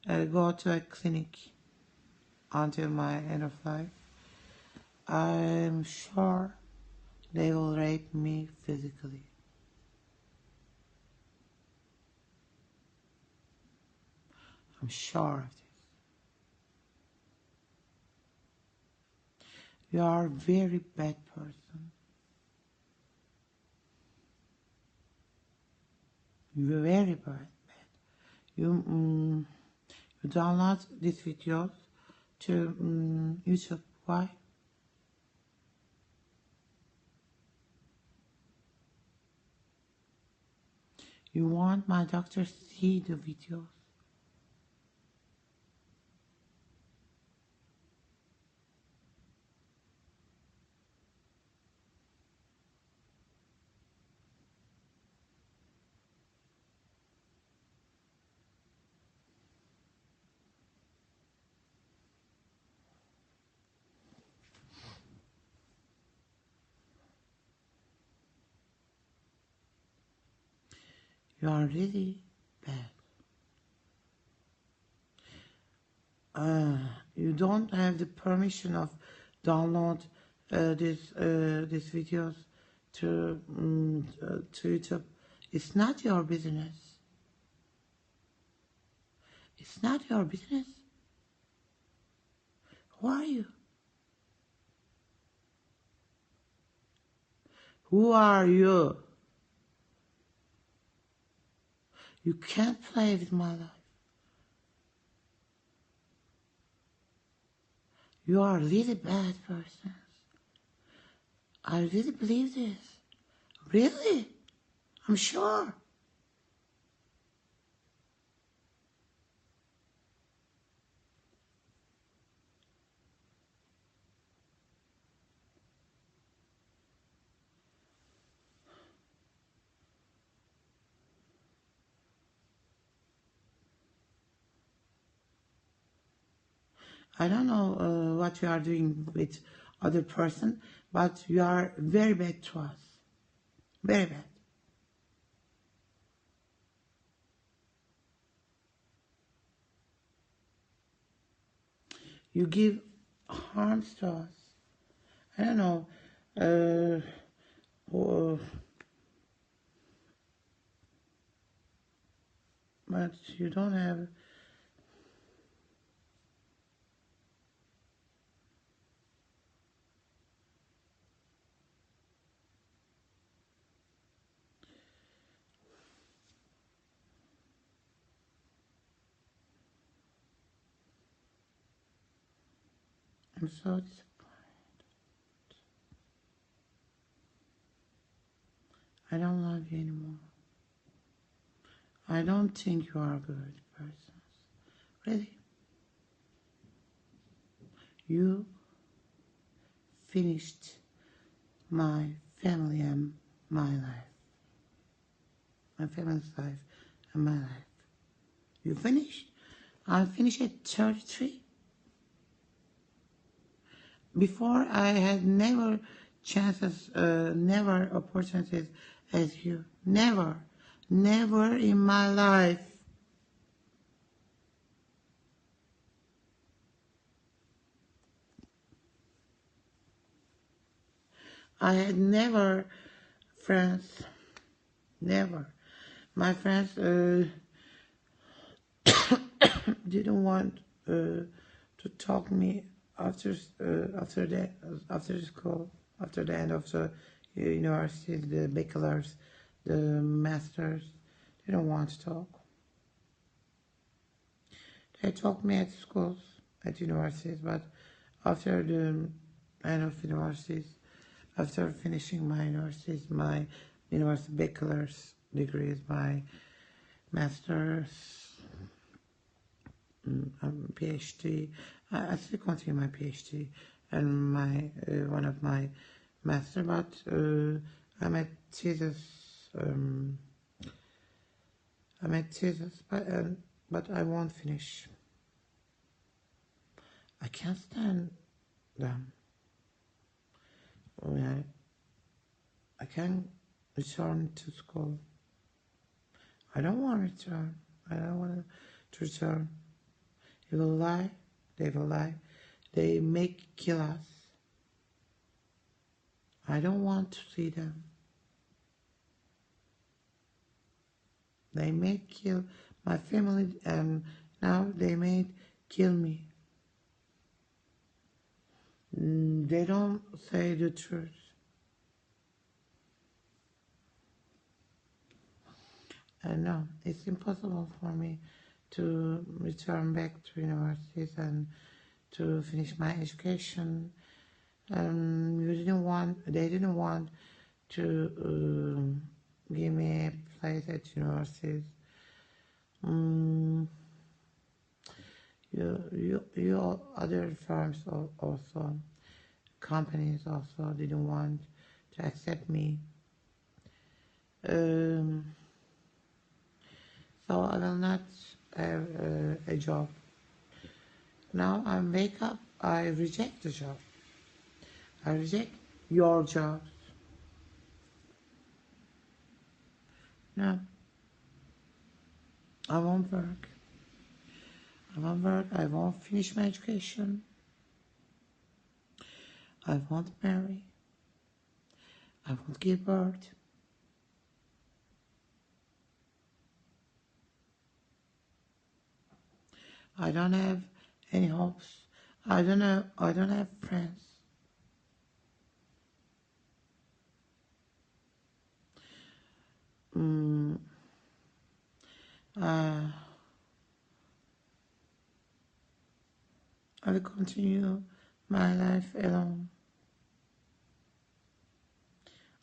go to a clinic until my end of life, I'm sure they will rape me physically. I'm sure of this. You are a very bad person. You're very bad. You download these videos to YouTube. Why? You want my doctor to see the videos. You are really bad. You don't have the permission of download these videos to YouTube. It's not your business. It's not your business. Who are you? Who are you? You can't play with my life. You are a really bad person. I really believe this. Really? I'm sure. I don't know what you are doing with other person, but you are very bad to us. Very bad. You give harms to us. I don't know. But you don't have. I'm so disappointed. I don't love you anymore. I don't think you are a good person. Really? You finished my family and my life. My family's life and my life. You finished? I finished at 33. Before I had never chances, never opportunities as you. Never. Never in my life. I had never friends. Never. My friends didn't want to talk to me after school, after the end of the university, the bachelor's, the master's. They don't want to talk. They talk me at schools, at universities, but after the end of universities, after finishing my universities, my university bachelor's degrees, my master's, PhD. I still continue my PhD and my one of my master, but I'm at thesis. I'm at thesis, but I won't finish. I can't stand them. I can return to school. I don't want to return. I don't want to return. They will lie. They will lie. They make kill us. I don't want to see them. They may kill my family, and now they may kill me. They don't say the truth. No, it's impossible for me to return back to universities and to finish my education. They didn't want to give me a place at universities. You other firms also, companies also didn't want to accept me. So I will not have a job. Now I wake up, I reject the job. I reject your job. No, I won't work. I won't work, I won't finish my education. I won't marry. I won't give birth. I don't have any hopes. I don't have friends. I will continue my life alone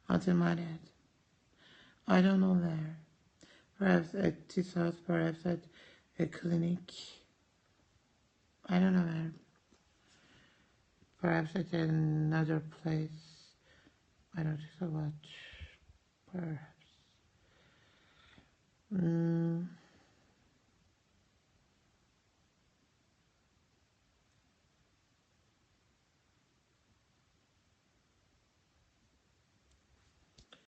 until my death. I don't know where. Perhaps at this house, perhaps at a clinic. I don't know where. Perhaps at another place. I don't know what.